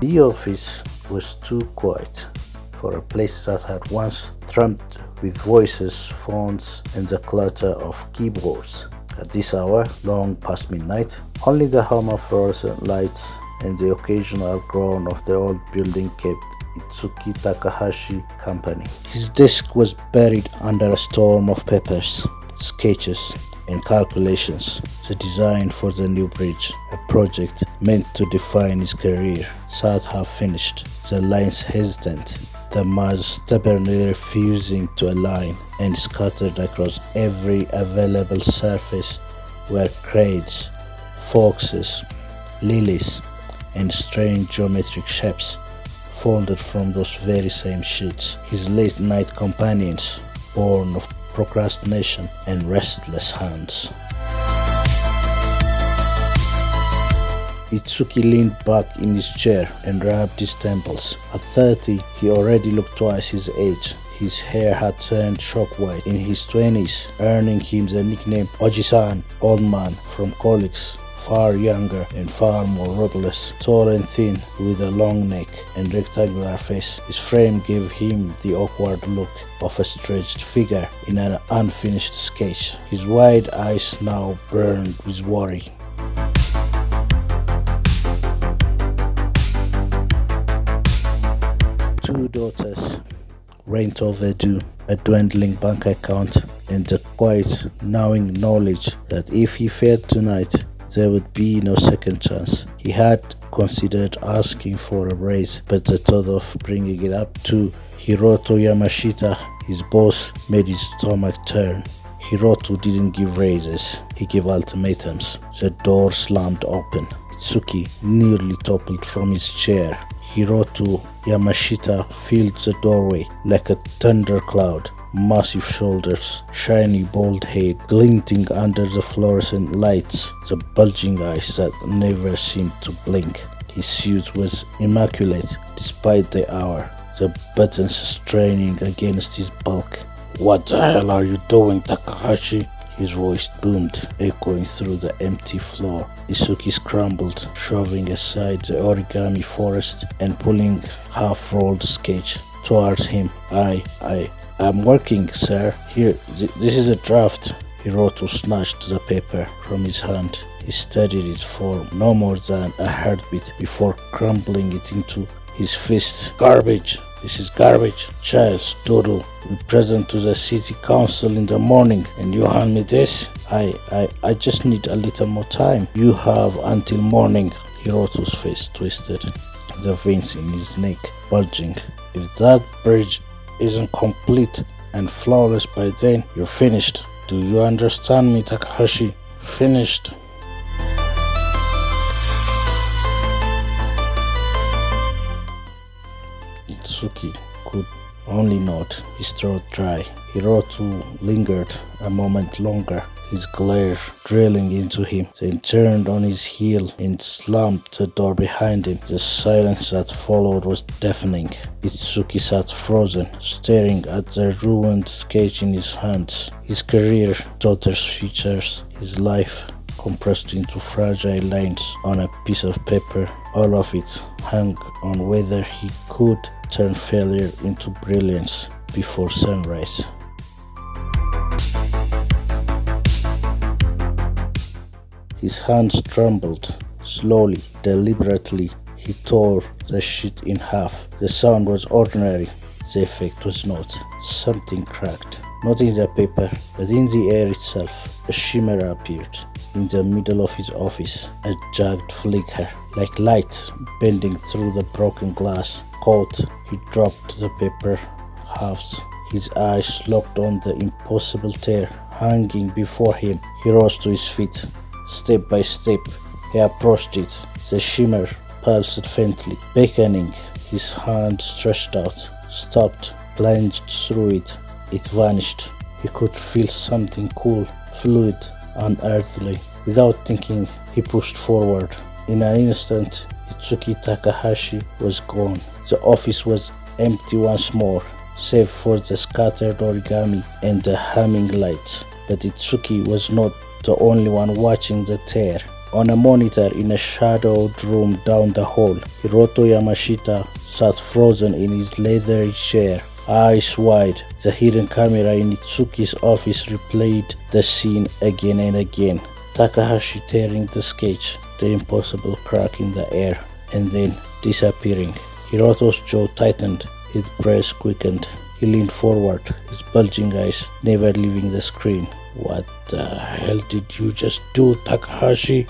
The office was too quiet for a place that had once thrummed with voices, phones, and the clatter of keyboards. At this hour, long past midnight, only the hum of fluorescent lights and the occasional groan of the old building kept Itsuki Takahashi company. His desk was buried under a storm of papers, sketches, and calculations. The design for the new bridge, a project meant to define his career, sat half finished, the lines hesitant, the mass stubbornly refusing to align, and scattered across every available surface were cranes, foxes, lilies, and strange geometric shapes folded from those very same sheets. His late night companions, born of procrastination and restless hands. Itsuki leaned back in his chair and rubbed his temples. At 30, he already looked twice his age. His hair had turned chalk white in his 20s, earning him the nickname Oji-san, old man, from colleagues far younger and far more ruthless. Tall and thin, with a long neck and rectangular face, his frame gave him the awkward look of a stretched figure in an unfinished sketch. His wide eyes now burned with worry. Two daughters, rent overdue, a dwindling bank account, and the quiet, gnawing knowledge that if he failed tonight, there would be no second chance. He had considered asking for a raise, but the thought of bringing it up to Hiroto Yamashita, his boss, made his stomach turn. Hiroto didn't give raises, he gave ultimatums. The door slammed open. Itsuki nearly toppled from his chair. Hiroto Yamashita filled the doorway like a thundercloud. Massive shoulders, shiny bald head glinting under the fluorescent lights, the bulging eyes that never seemed to blink. His suit was immaculate despite the hour, the buttons straining against his bulk. "What the hell are you doing, Takahashi?" His voice boomed, echoing through the empty floor. Itsuki scrambled, shoving aside the origami forest and pulling half-rolled sketch towards him. I'm working, sir. Here, this is a draft." Hiroto snatched the paper from his hand. He studied it for no more than a heartbeat before crumbling it into his fist. "Garbage. This is garbage. Child's doodle. We present to the city council in the morning, and you hand me this? I just need a little more time." "You have until morning." Hiroto's face twisted, the veins in his neck bulging. "If that bridge isn't complete and flawless by then, you're finished. Do you understand me, Takahashi? Finished." Itsuki could only nod, his throat dry. Hiroto lingered a moment longer, his glare drilling into him, then turned on his heel and slammed the door behind him. The silence that followed was deafening. Itsuki sat frozen, staring at the ruined sketch in his hands. His career, daughter's futures, his life compressed into fragile lines on a piece of paper. All of it hung on whether he could turn failure into brilliance before sunrise. His hands trembled. Slowly, deliberately, he tore the sheet in half. The sound was ordinary. The effect was not. Something cracked. Not in the paper, but in the air itself. A shimmer appeared in the middle of his office, a jagged flicker, like light bending through the broken glass. Caught, he dropped the paper halves. His eyes locked on the impossible tear hanging before him. He rose to his feet. Step by step, he approached it. The shimmer pulsed faintly, beckoning. His hand stretched out, stopped, plunged through it. It vanished. He could feel something cool, fluid, unearthly. Without thinking, he pushed forward. In an instant, Itsuki Takahashi was gone. The office was empty once more, save for the scattered origami and the humming lights. But Itsuki was not the only one watching the tear. On a monitor in a shadowed room down the hall, Hiroto Yamashita sat frozen in his leathery chair, eyes wide. The hidden camera in Itsuki's office replayed the scene again and again. Takahashi tearing the sketch, the impossible crack in the air, and then disappearing. Hiroto's jaw tightened, his breath quickened. He leaned forward, his bulging eyes never leaving the screen. "What the hell did you just do, Takahashi?"